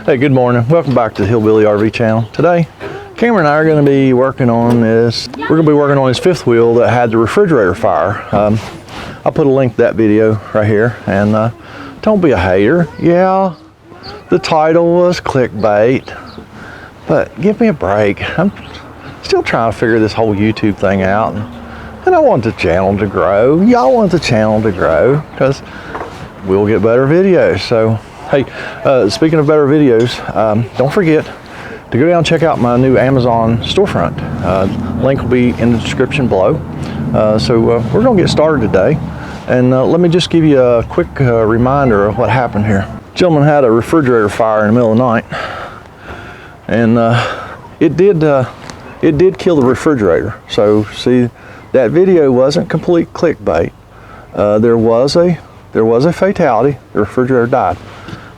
Hey, good morning. Welcome back to the Hillbilly RV channel. Today, Cameron and I are going to be working on this. We're going to be working on his fifth wheel that had the refrigerator fire. I'll put a link to that video right here. And don't be a hater. Yeah, the title was clickbait, but give me a break. I'm still trying to figure this whole YouTube thing out. And I want the channel to grow. Y'all want the channel to grow because we'll get better videos. So, hey, speaking of better videos, don't forget to go down and check out my new Amazon storefront. Link will be in the description below. So we're going to get started today. And let me just give you a quick reminder of what happened here. Gentleman had a refrigerator fire in the middle of the night. And it did kill the refrigerator. So see, that video wasn't complete clickbait. There was a fatality. The refrigerator died.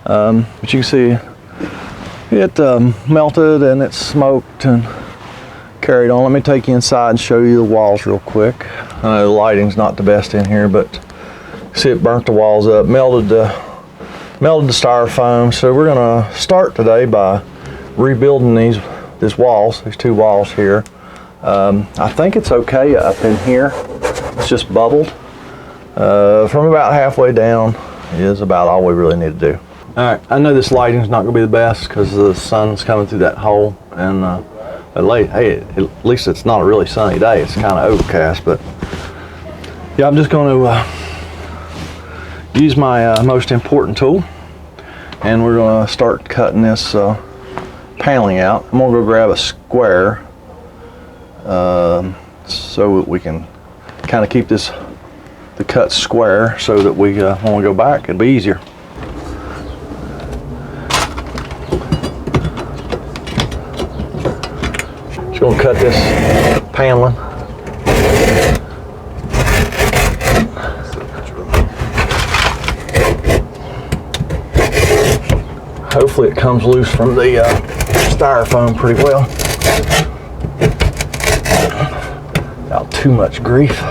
But you can see it melted and it smoked and carried on. Let me take you inside and show you the walls real quick. I know the lighting's not the best in here, but see it burnt the walls up, melted the styrofoam. So we're gonna start today by rebuilding these two walls here. I think it's okay up in here. It's just bubbled. From about halfway down is about all we really need to do. Alright, I know this lighting's not going to be the best because the sun's coming through that hole, and hey, at least it's not a really sunny day. It's kind of overcast, but yeah, I'm just going to use my most important tool, and we're going to start cutting this paneling out. I'm going to go grab a square so that we can kind of keep the cut square so that we when we go back it'll be easier. Just gonna cut this paneling. Hopefully it comes loose from the styrofoam pretty well. Without too much grief.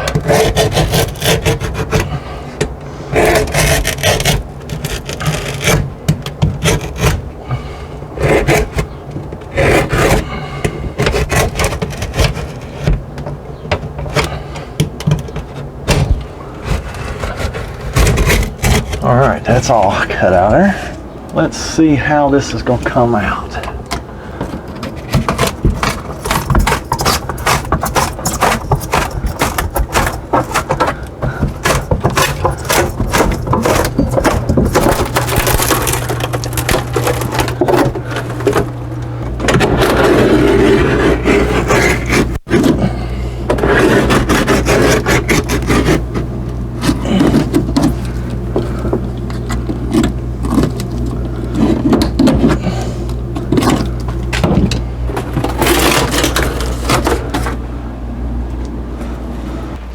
All right, that's all cut out there. Let's see how this is going to come out.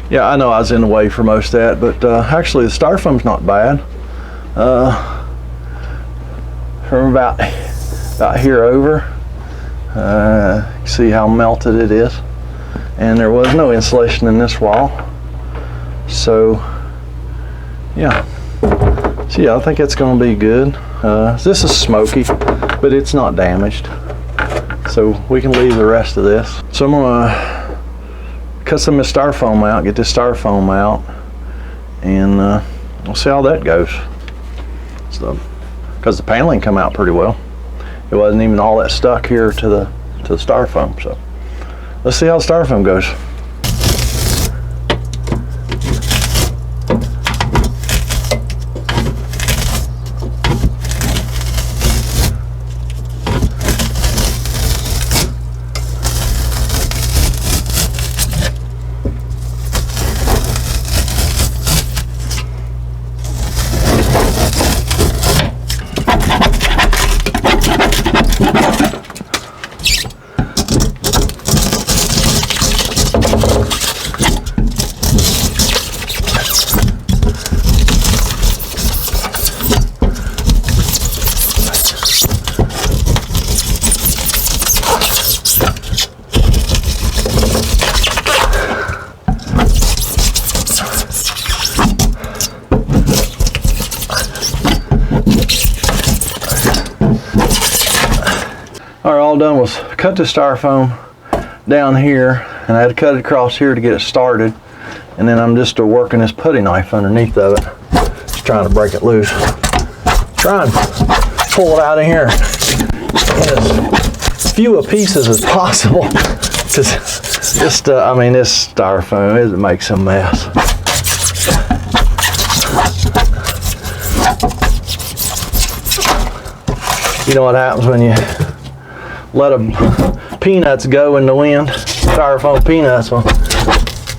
Yeah, I know I was in the way for most of that, but actually the styrofoam's not bad. From about here over, you see how melted it is, and there was no insulation in this wall. So yeah, I think it's going to be good. This is smoky, but it's not damaged, so we can leave the rest of this. So I'm gonna cut some of the styrofoam out, get this styrofoam out, and we'll see how that goes. So, because the paneling come out pretty well, it wasn't even all that stuck here to the styrofoam. So let's see how the styrofoam goes. All right, all done was cut the styrofoam down here, and I had to cut it across here to get it started. And then I'm just working this putty knife underneath of it, just trying to break it loose. Trying to pull it out of here in as few pieces as possible. Just, I mean, this styrofoam, it makes a mess. You know what happens when you let peanuts go in the wind? Styrofoam peanuts, well,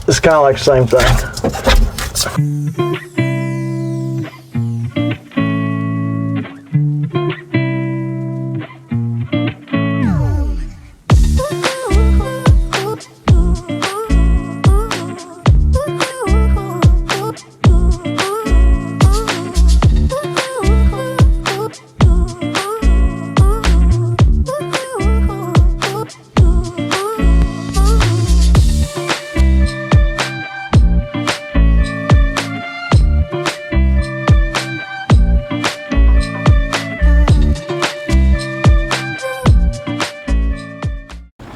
it's kind of like the same thing.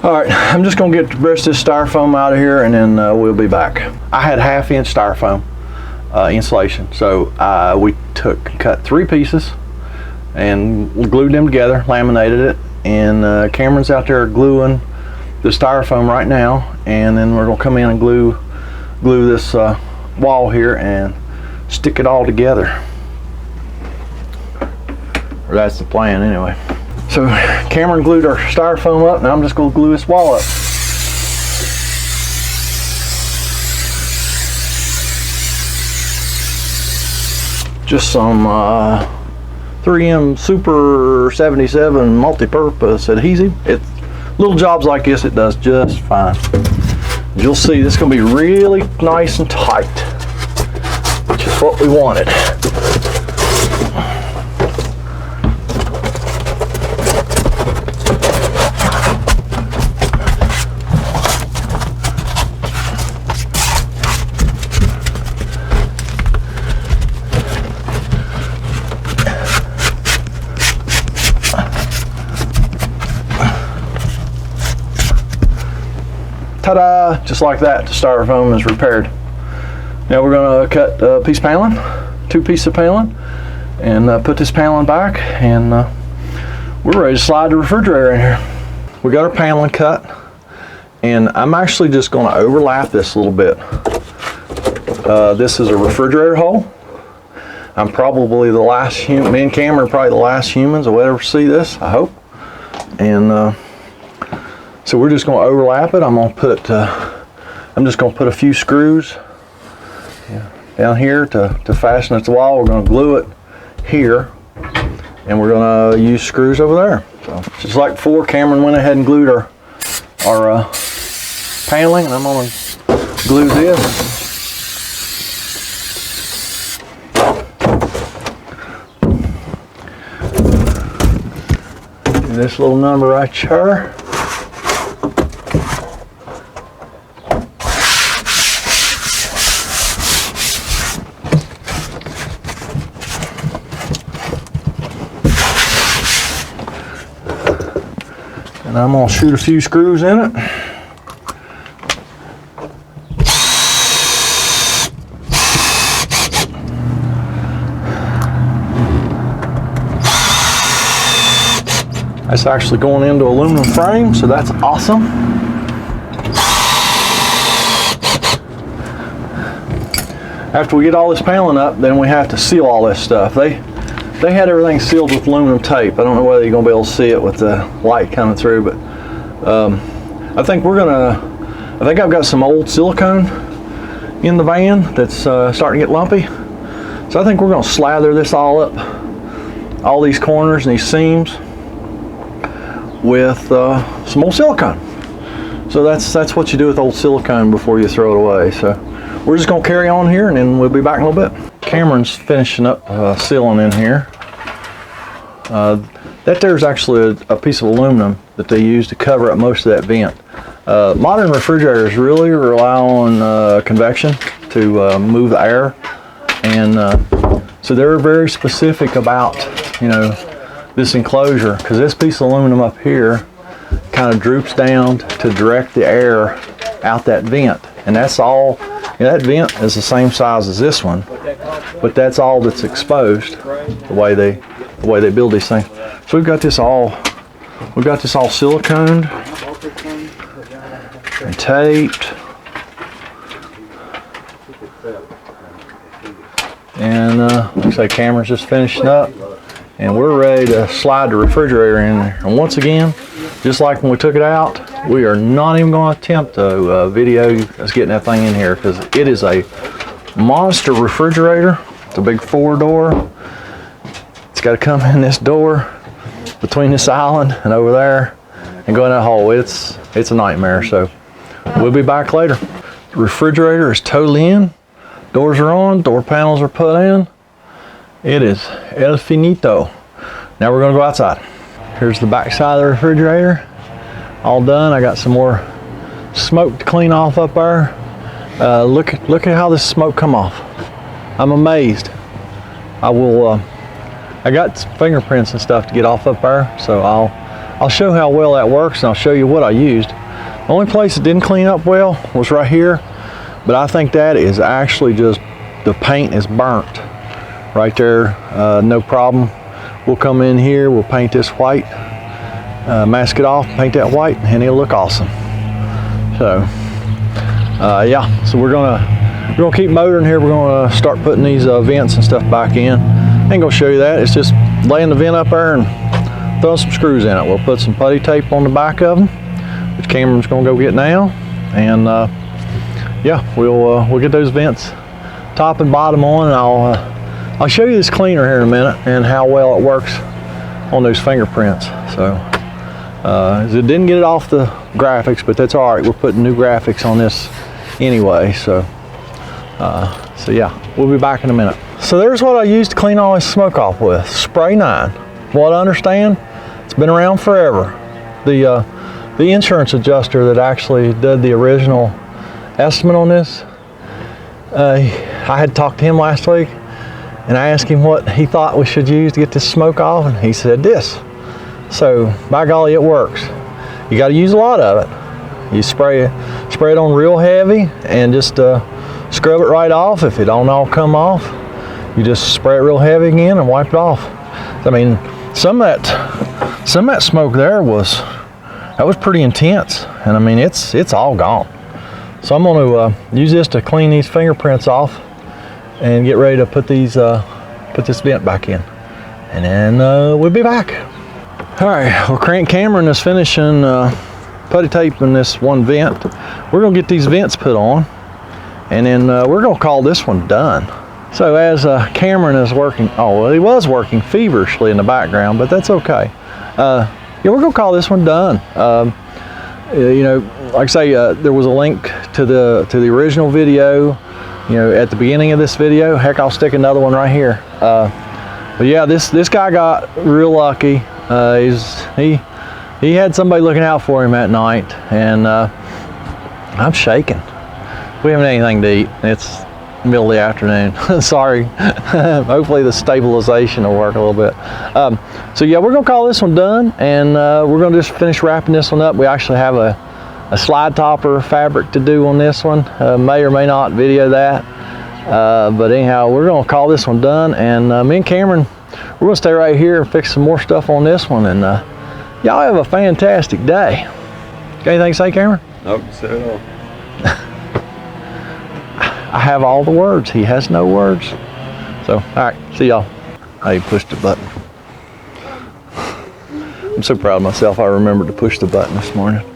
All right, I'm just gonna get the rest of this styrofoam out of here, and then we'll be back. I had 1/2 inch styrofoam insulation, so we cut 3 pieces and glued them together, laminated it, and Cameron's out there gluing the styrofoam right now, and then we're gonna come in and glue this wall here and stick it all together. Or that's the plan anyway. So Cameron glued our styrofoam up, and I'm just going to glue this wall up. Just some 3M Super 77 multi-purpose adhesive. Little jobs like this, it does just fine. You'll see this is going to be really nice and tight, which is what we wanted. Ta-da! Just like that, the styrofoam is repaired. Now we're going to cut a piece of paneling, 2 pieces of paneling, and put this paneling back, and we're ready to slide the refrigerator in here. We got our paneling cut, and I'm actually just going to overlap this a little bit. This is a refrigerator hole. I'm probably the last human, me and Cameron are probably the last humans that will ever see this, I hope. And so we're just going to overlap it. I'm just going to put a few screws down here to fasten it to the wall. We're going to glue it here, and we're going to use screws over there. So just like before, Cameron went ahead and glued our paneling, and I'm going to glue this. Do this little number right here. And I'm going to shoot a few screws in it. That's actually going into aluminum frame, so that's awesome. After we get all this paneling up, then we have to seal all this stuff. They had everything sealed with aluminum tape. I don't know whether you're going to be able to see it with the light coming through, but I think I've got some old silicone in the van that's starting to get lumpy. So I think we're going to slather this all up, all these corners and these seams, with some old silicone. So that's what you do with old silicone before you throw it away. So we're just going to carry on here, and then we'll be back in a little bit. Cameron's finishing up sealing in here. That there's actually a piece of aluminum that they use to cover up most of that vent. Modern refrigerators really rely on convection to move the air, and so they're very specific about, this enclosure, because this piece of aluminum up here kind of droops down to direct the air out that vent. And that's all, that vent is the same size as this one, but that's all that's exposed the way they build these things. So we've got this all siliconed and taped. And like I say, Cameron's just finishing up, and we're ready to slide the refrigerator in there. And once again, just like when we took it out, we are not even going to attempt to video us getting that thing in here, because it is a monster refrigerator. It's a big 4-door. It's got to come in this door between this island and over there and go in that hole. It's a nightmare. So we'll be back later. The refrigerator is totally in. Doors are on, door panels are put in. It is el finito. Now we're gonna go outside. Here's the back side of the refrigerator. All done. I got some more smoke to clean off up there. Look at how this smoke come off. I'm amazed. I got some fingerprints and stuff to get off up there, so I'll show how well that works, and I'll show you what I used. The only place it didn't clean up well was right here. But I think that is actually just, the paint is burnt right there. No problem. We'll come in here, we'll paint this white, mask it off, paint that white, and it'll look awesome. So yeah, so we're gonna keep motoring here. We're gonna start putting these vents and stuff back in. I ain't gonna show you that. It's just laying the vent up there and throwing some screws in it. We'll put some putty tape on the back of them, which Cameron's gonna go get now, and yeah, we'll get those vents top and bottom on, and I'll show you this cleaner here in a minute and how well it works on those fingerprints. So it didn't get it off the graphics, but that's all right. We're putting new graphics on this anyway. So yeah, we'll be back in a minute. So there's what I used to clean all this smoke off with. Spray 9. What I understand, it's been around forever. The insurance adjuster that actually did the original estimate on this, I had talked to him last week, and I asked him what he thought we should use to get this smoke off, and he said this. So by golly, it works. You got to use a lot of it. You spray it on real heavy and just scrub it right off. If it don't all come off, you just spray it real heavy again and wipe it off. I mean, some of that smoke there was pretty intense, and I mean it's all gone. So I'm going to use this to clean these fingerprints off and get ready to put this vent back in, and then we'll be back. All right, well, Cameron is finishing putty taping this one vent. We're going to get these vents put on, and then we're going to call this one done. So as Cameron is working, well, he was working feverishly in the background, but that's okay. Yeah, we're going to call this one done. You know, like I say, there was a link to the original video, you know, at the beginning of this video. Heck, I'll stick another one right here. But yeah, this guy got real lucky. He had somebody looking out for him at night, and I'm shaking. We haven't had anything to eat. It's middle of the afternoon. Sorry. Hopefully the stabilization will work a little bit. So yeah, we're gonna call this one done, and we're gonna just finish wrapping this one up. We actually have a slide topper fabric to do on this one. May or may not video that, but anyhow, we're gonna call this one done, and me and Cameron, we're gonna stay right here and fix some more stuff on this one, and y'all have a fantastic day. Got anything to say, Cameron? Nope, said it all. I have all the words. He has no words. So, all right, see y'all. I pushed the button. I'm so proud of myself. I remembered to push the button this morning.